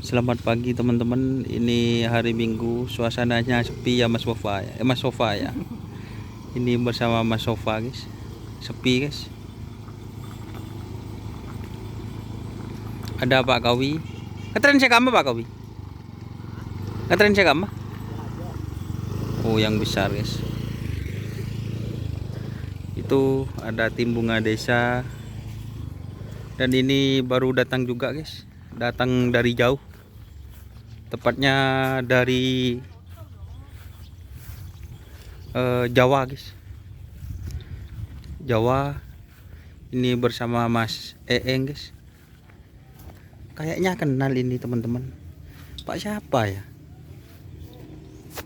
Selamat pagi teman-teman. Ini hari Minggu, suasananya sepi ya Mas Sofa ya. Mas Sofa ya. Ini bersama Mas Sofa guys. Sepi guys. Ada Pak Kawi. Ngetren saya kama Pak Kawi. Ngetren saya kama. Oh yang besar guys. Itu ada tim bunga desa. Dan ini baru datang juga guys. Datang dari jauh. Tepatnya dari Jawa guys. Jawa. Ini bersama Mas Eeng guys. Kayaknya kenal ini teman-teman. Pak siapa ya?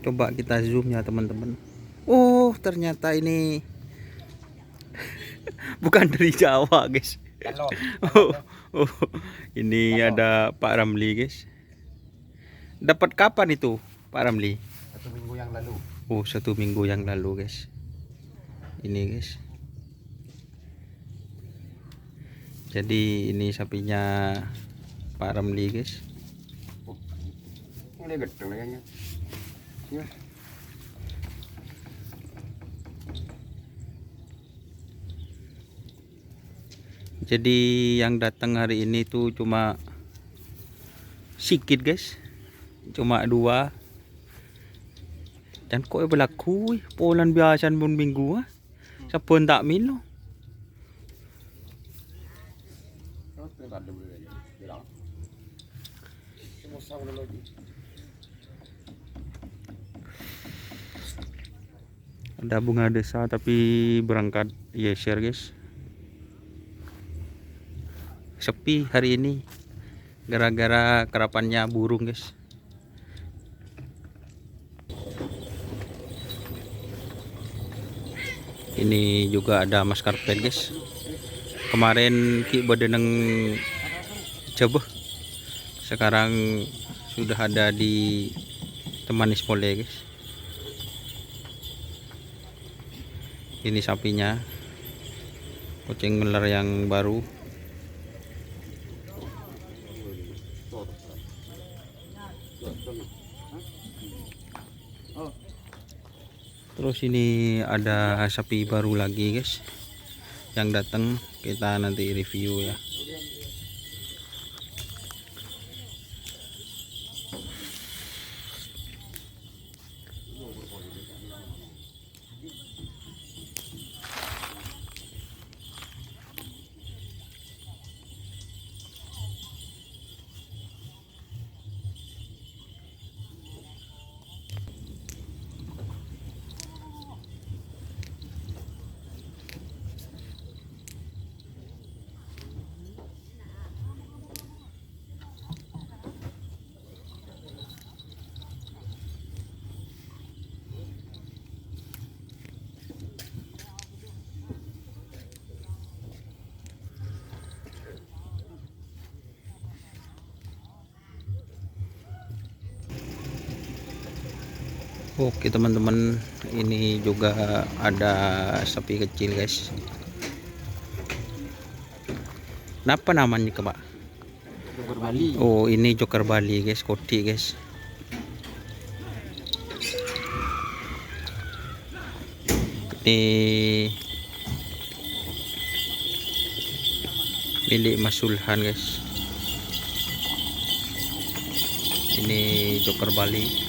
Coba kita zoom ya teman-teman. Oh ternyata ini bukan dari Jawa guys. Oh, oh, ini ada Pak Ramli guys. Dapat kapan itu Pak Ramli? 1 minggu yang lalu. Oh 1 minggu yang lalu guys. Ini guys. Jadi ini sapinya Pak Ramli guys. Ini gedung kayaknya. Ya. Jadi yang datang hari ini tuh cuma sikit guys. Cuma 2. Dan kok berlaku polan biasa pun minggu ah. Sapun tak milo. Ada bunga desa tapi berangkat yeser guys. Sepi hari ini gara-gara kerapannya burung guys. Ini juga ada mas karpet guys. Kemarin ki bedeneng coba. Sekarang sudah ada di Temanis Pole guys. Ini sapinya. Kucing meler yang baru. Terus ini ada sapi baru lagi guys yang datang, kita nanti review ya. Oke teman-teman, ini juga ada sapi kecil guys. Apa namanya ke Pak? Joker Bali. Oh ini Joker Bali guys, koti guys. Ini milik Mas Sulhan guys. Ini Joker Bali.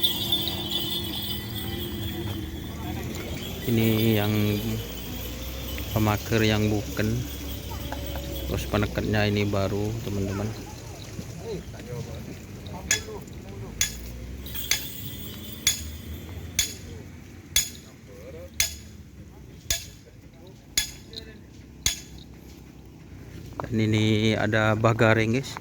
Ini yang pemaker yang bukan. Terus penekatnya ini baru teman-teman. Dan ini ada bagareng guys.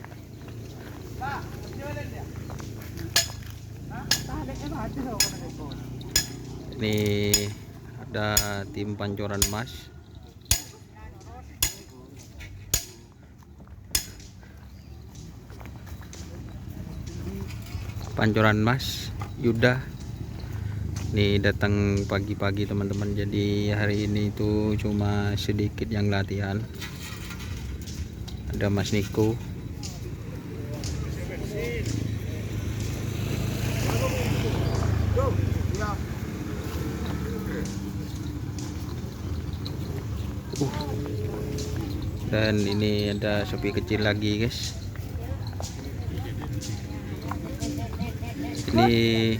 Ini ada tim pancoran emas. Pancoran emas Yuda. Nih datang pagi-pagi teman-teman. Jadi hari ini tuh cuma sedikit yang latihan. Ada Mas Niko. Dan ini ada sapi kecil lagi guys. Ini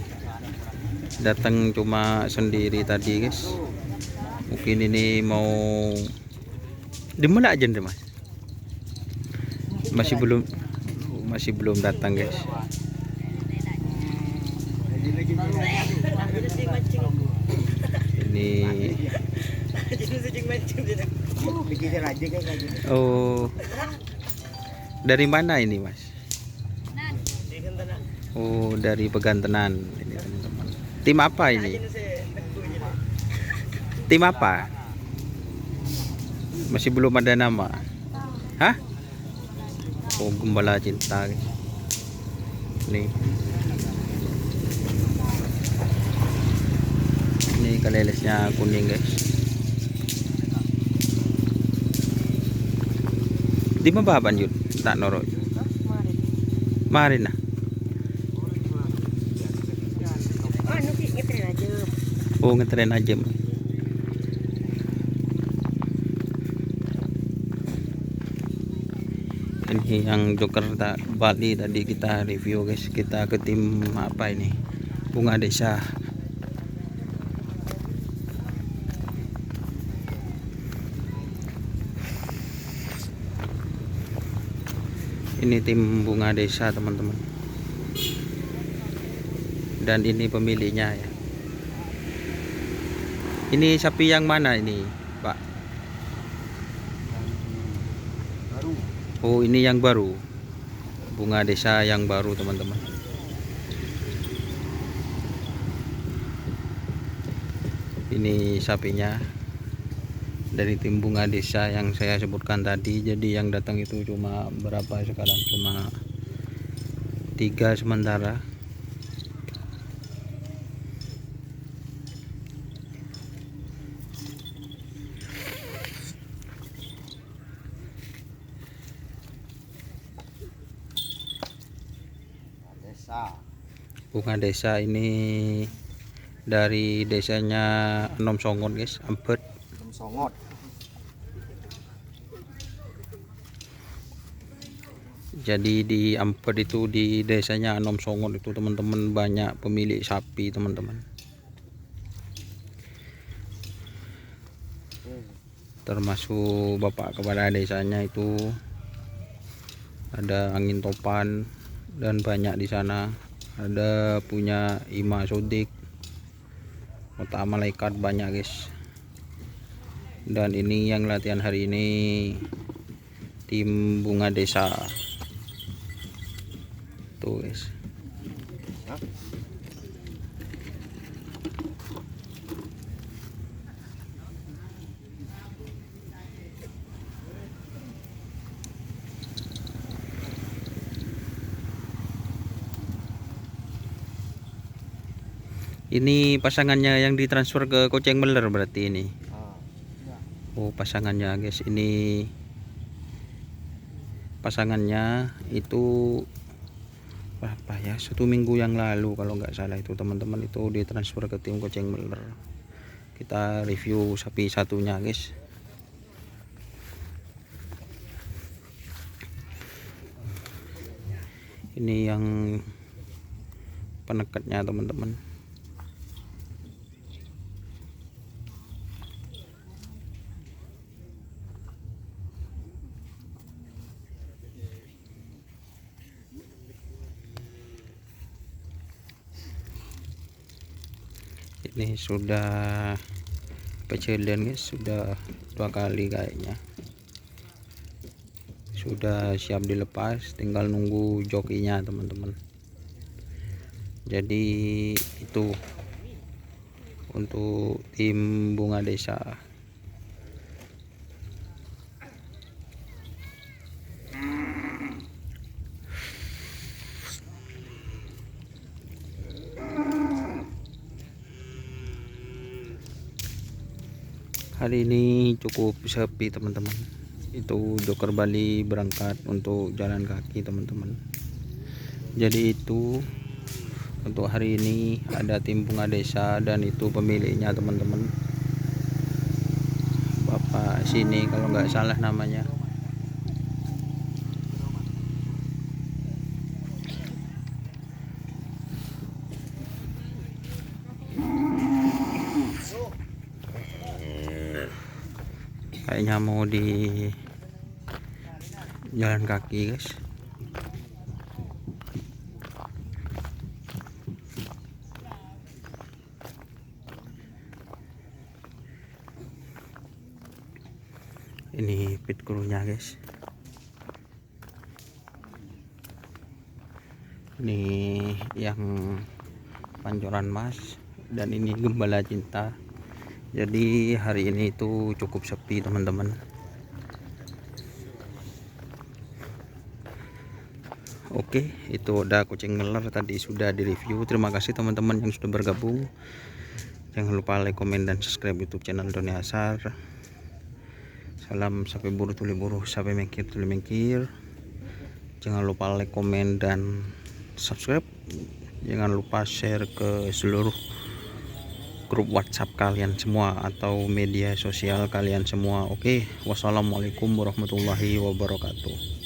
datang cuma sendiri tadi guys. Mungkin ini mau dimana aja nih mas? Masih belum datang guys. Ini oh, dari mana ini mas? Oh, dari Pegantenan ini teman-teman. Tim apa ini? Tim apa? Masih belum ada nama. Hah? Oh, Gembala Cinta. Nih. Ini kalelesnya kuning guys. Di mana banjut? Tak norok. Marin nah. Oh, ngetren aja. Ini yang Joker tak Bali tadi kita review guys. Kita ke tim apa ini? Bunga Desa. Ini tim Bunga Desa teman-teman. Dan ini pemiliknya ya. Ini sapi yang mana ini, Pak? Baru. Oh, ini yang baru. Bunga Desa yang baru, teman-teman. Ini sapinya dari tim Bunga Desa yang saya sebutkan tadi. Jadi yang datang itu cuma berapa sekarang? Cuma 3 sementara. Bunga Desa ini dari desanya Enom Songot guys, Ampet. Songot. Jadi di Ampet itu, di desanya Enom Songot itu teman-teman, banyak pemilik sapi teman-teman. Termasuk bapak kepala desanya itu ada Angin Topan dan banyak di sana. Ada punya Ima Sodik, Kota Malaikat, banyak guys. Dan ini yang latihan hari ini tim Bunga Desa tuh guys. Ini pasangannya yang ditransfer ke Koceng Meler berarti ini. Oh, pasangannya guys. Ini pasangannya itu apa ya, 1 minggu yang lalu kalau nggak salah itu teman-teman, itu ditransfer ke tim Koceng Meler. Kita review sapi satunya guys. Ini yang penekatnya teman-teman. Ini sudah pecelian guys, sudah 2 kali kayaknya. Sudah siap dilepas, tinggal nunggu jokinya teman-teman. Jadi itu untuk tim Bunga Desa. Hari ini cukup sepi teman-teman. Itu Joker Bali berangkat untuk jalan kaki teman-teman. Jadi itu untuk hari ini ada tim Bunga Desa dan itu pemiliknya teman-teman. Bapak sini kalau nggak salah namanya. kayaknya mau di jalan kaki guys. Ini pit krunya guys, ini yang Pancoran Mas, dan ini Gembala Cinta. Jadi hari ini itu cukup sepi teman-teman. Oke, itu udah kucing ngeler tadi sudah direview. Terima kasih teman-teman yang sudah bergabung. Jangan lupa like, komen, dan subscribe YouTube channel Doni Asar. Salam sampai buru tuli buru, sampai mengkir tuli mengkir. Jangan lupa like, komen, dan subscribe. Jangan lupa share ke seluruh grup WhatsApp kalian semua atau media sosial kalian semua. Oke, wassalamualaikum warahmatullahi wabarakatuh.